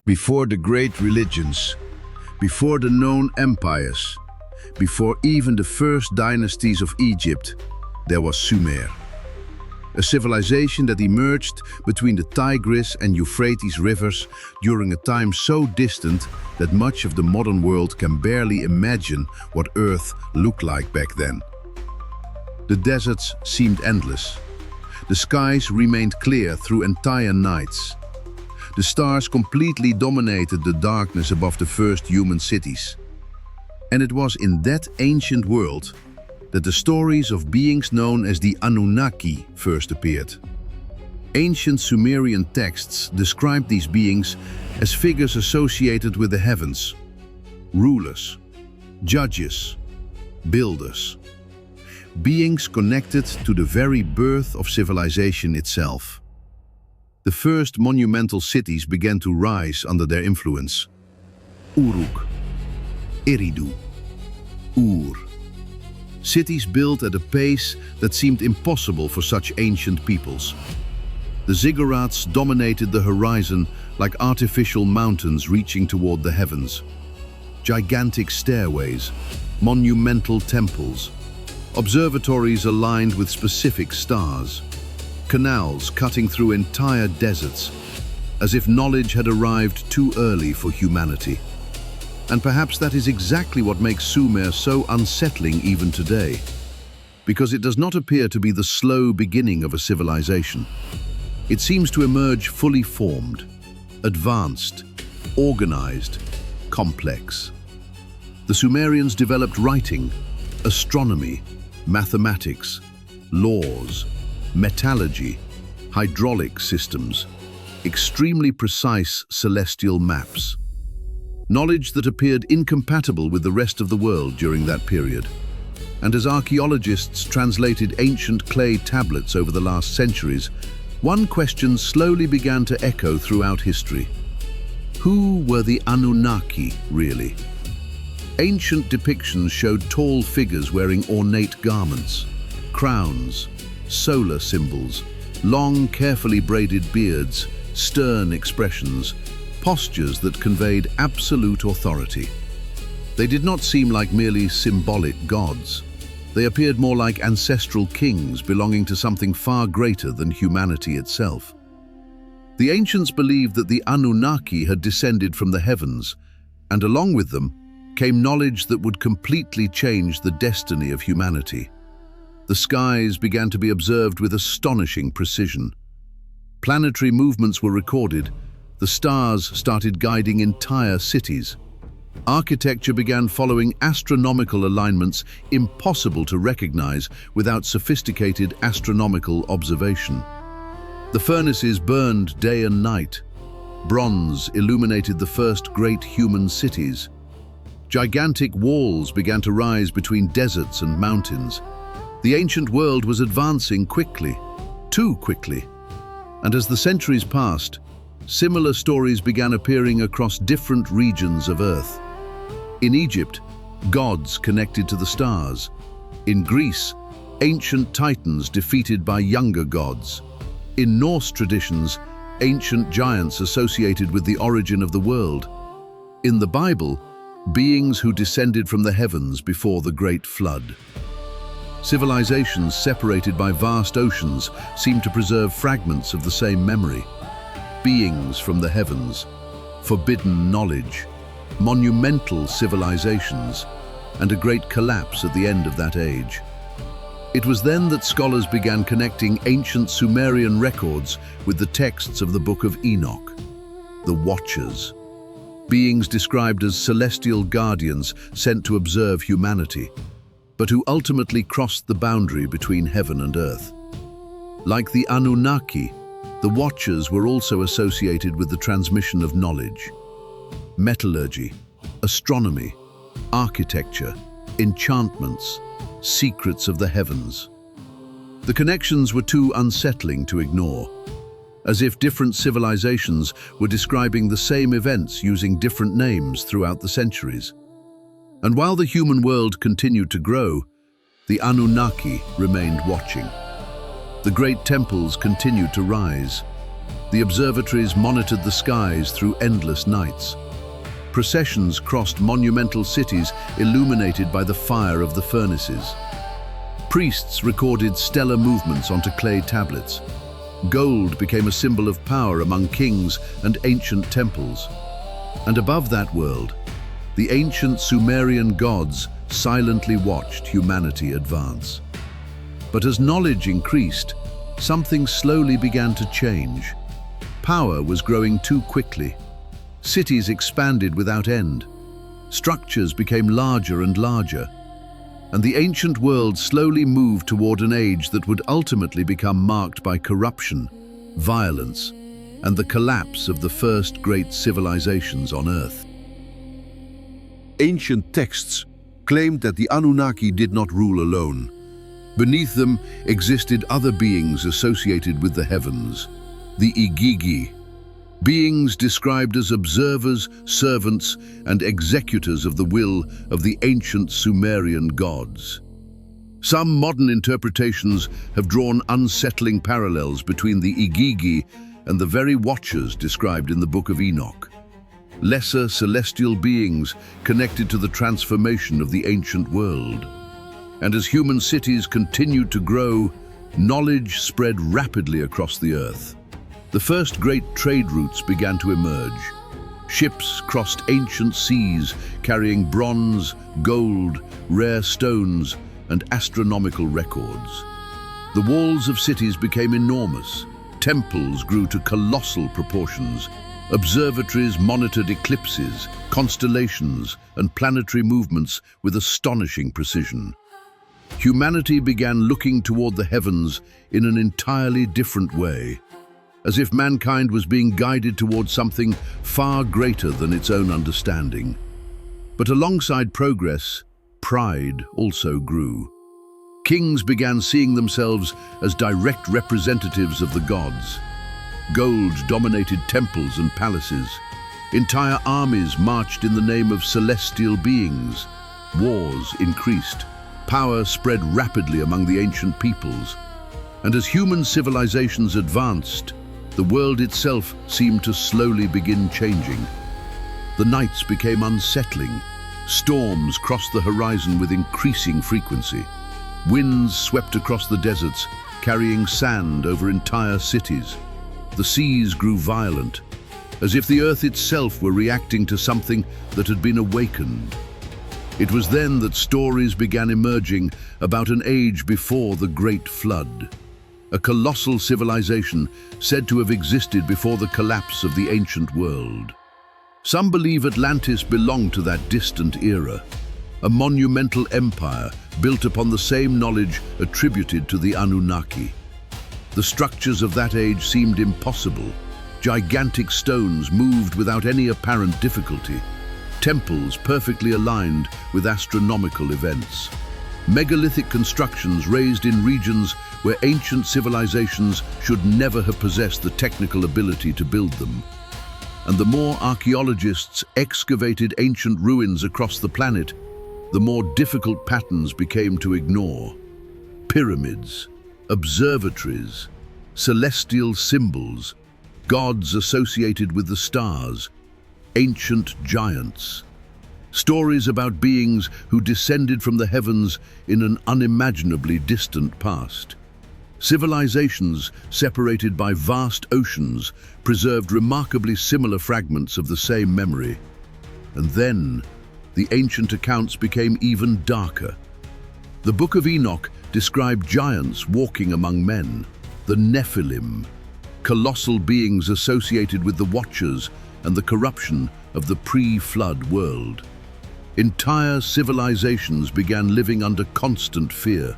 Before the great religions, before the known empires, before even the first dynasties of Egypt, there was Sumer. A civilization that emerged between the Tigris and Euphrates rivers during a time so distant that much of the modern world can barely imagine what Earth looked like back then. The deserts seemed endless. The skies remained clear through entire nights. The stars completely dominated the darkness above the first human cities. And it was in that ancient world that the stories of beings known as the Anunnaki first appeared. Ancient Sumerian texts described these beings as figures associated with the heavens, rulers, judges, builders, beings connected to the very birth of civilization itself. The first monumental cities began to rise under their influence. Uruk, Eridu, Ur. Cities built at a pace that seemed impossible for such ancient peoples. The ziggurats dominated the horizon like artificial mountains reaching toward the heavens. Gigantic stairways, monumental temples, observatories aligned with specific stars, canals cutting through entire deserts, as if knowledge had arrived too early for humanity. And perhaps that is exactly what makes Sumer so unsettling even today, because it does not appear to be the slow beginning of a civilization. It seems to emerge fully formed, advanced, organized, complex. The Sumerians developed writing, astronomy, mathematics, laws, metallurgy, hydraulic systems, extremely precise celestial maps. Knowledge that appeared incompatible with the rest of the world during that period. And as archaeologists translated ancient clay tablets over the last centuries, one question slowly began to echo throughout history. Who were the Anunnaki, really? Ancient depictions showed tall figures wearing ornate garments, crowns, solar symbols, long, carefully braided beards, stern expressions, postures that conveyed absolute authority. They did not seem like merely symbolic gods. They appeared more like ancestral kings belonging to something far greater than humanity itself. The ancients believed that the Anunnaki had descended from the heavens, and along with them came knowledge that would completely change the destiny of humanity. The skies began to be observed with astonishing precision. Planetary movements were recorded. The stars started guiding entire cities. Architecture began following astronomical alignments impossible to recognize without sophisticated astronomical observation. The furnaces burned day and night. Bronze illuminated the first great human cities. Gigantic walls began to rise between deserts and mountains. The ancient world was advancing quickly, too quickly. And as the centuries passed, similar stories began appearing across different regions of Earth. In Egypt, gods connected to the stars. In Greece, ancient titans defeated by younger gods. In Norse traditions, ancient giants associated with the origin of the world. In the Bible, beings who descended from the heavens before the Great Flood. Civilizations separated by vast oceans seem to preserve fragments of the same memory. Beings from the heavens, forbidden knowledge, monumental civilizations, and a great collapse at the end of that age. It was then that scholars began connecting ancient Sumerian records with the texts of the Book of Enoch, the Watchers, beings described as celestial guardians sent to observe humanity, but who ultimately crossed the boundary between heaven and earth. Like the Anunnaki, the Watchers were also associated with the transmission of knowledge. Metallurgy, astronomy, architecture, enchantments, secrets of the heavens. The connections were too unsettling to ignore, as if different civilizations were describing the same events using different names throughout the centuries. And while the human world continued to grow, the Anunnaki remained watching. The great temples continued to rise. The observatories monitored the skies through endless nights. Processions crossed monumental cities illuminated by the fire of the furnaces. Priests recorded stellar movements onto clay tablets. Gold became a symbol of power among kings and ancient temples. And above that world, the ancient Sumerian gods silently watched humanity advance. But as knowledge increased, something slowly began to change. Power was growing too quickly. Cities expanded without end. Structures became larger and larger. And the ancient world slowly moved toward an age that would ultimately become marked by corruption, violence, and the collapse of the first great civilizations on Earth. Ancient texts claimed that the Anunnaki did not rule alone. Beneath them existed other beings associated with the heavens, the Igigi, beings described as observers, servants, and executors of the will of the ancient Sumerian gods. Some modern interpretations have drawn unsettling parallels between the Igigi and the very watchers described in the Book of Enoch. Lesser celestial beings connected to the transformation of the ancient world. And as human cities continued to grow, knowledge spread rapidly across the earth. The first great trade routes began to emerge. Ships crossed ancient seas carrying bronze, gold, rare stones, and astronomical records. The walls of cities became enormous. Temples grew to colossal proportions. Observatories monitored eclipses, constellations, and planetary movements with astonishing precision. Humanity began looking toward the heavens in an entirely different way, as if mankind was being guided towards something far greater than its own understanding. But alongside progress, pride also grew. Kings began seeing themselves as direct representatives of the gods. Gold dominated temples and palaces. Entire armies marched in the name of celestial beings. Wars increased. Power spread rapidly among the ancient peoples. And as human civilizations advanced, the world itself seemed to slowly begin changing. The nights became unsettling. Storms crossed the horizon with increasing frequency. Winds swept across the deserts, carrying sand over entire cities. The seas grew violent, as if the earth itself were reacting to something that had been awakened. It was then that stories began emerging about an age before the Great Flood. A colossal civilization said to have existed before the collapse of the ancient world. Some believe Atlantis belonged to that distant era, a monumental empire built upon the same knowledge attributed to the Anunnaki. The structures of that age seemed impossible. Gigantic stones moved without any apparent difficulty. Temples perfectly aligned with astronomical events. Megalithic constructions raised in regions where ancient civilizations should never have possessed the technical ability to build them. And the more archaeologists excavated ancient ruins across the planet, the more difficult patterns became to ignore. Pyramids, observatories, celestial symbols, gods associated with the stars, ancient giants. Stories about beings who descended from the heavens in an unimaginably distant past. Civilizations separated by vast oceans preserved remarkably similar fragments of the same memory. And then, the ancient accounts became even darker. The Book of Enoch described giants walking among men, the Nephilim, colossal beings associated with the Watchers and the corruption of the pre-flood world. Entire civilizations began living under constant fear.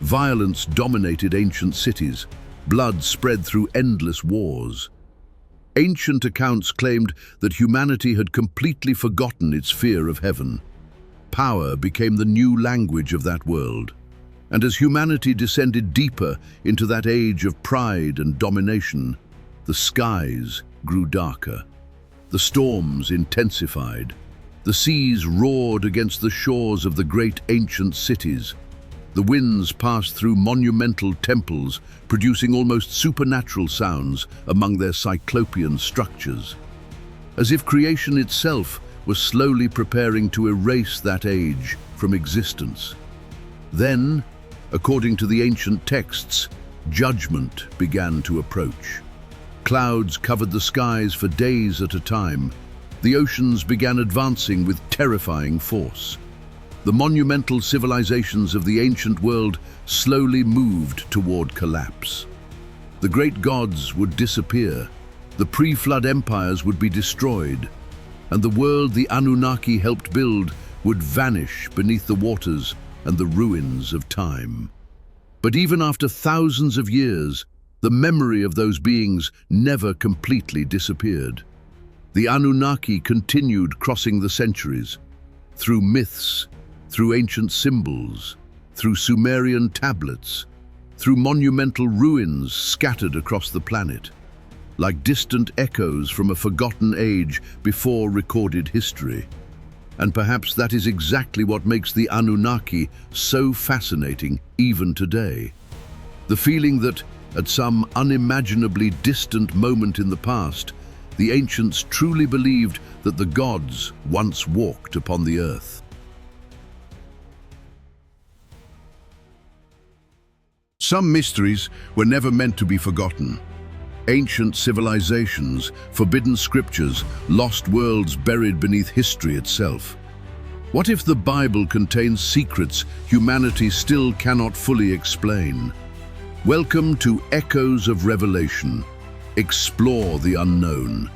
Violence dominated ancient cities. Blood spread through endless wars. Ancient accounts claimed that humanity had completely forgotten its fear of heaven. Power became the new language of that world. And as humanity descended deeper into that age of pride and domination, the skies grew darker. The storms intensified. The seas roared against the shores of the great ancient cities. The winds passed through monumental temples, producing almost supernatural sounds among their cyclopean structures, as if creation itself was slowly preparing to erase that age from existence. Then, according to the ancient texts, judgment began to approach. Clouds covered the skies for days at a time. The oceans began advancing with terrifying force. The monumental civilizations of the ancient world slowly moved toward collapse. The great gods would disappear, the pre-flood empires would be destroyed, and the world the Anunnaki helped build would vanish beneath the waters and the ruins of time. But even after thousands of years, the memory of those beings never completely disappeared. The Anunnaki continued crossing the centuries, through myths, through ancient symbols, through Sumerian tablets, through monumental ruins scattered across the planet, like distant echoes from a forgotten age before recorded history. And perhaps that is exactly what makes the Anunnaki so fascinating even today. The feeling that, at some unimaginably distant moment in the past, the ancients truly believed that the gods once walked upon the earth. Some mysteries were never meant to be forgotten. Ancient civilizations, forbidden scriptures, lost worlds buried beneath history itself. What if the Bible contains secrets humanity still cannot fully explain? Welcome to Echoes of Revelation. Explore the unknown.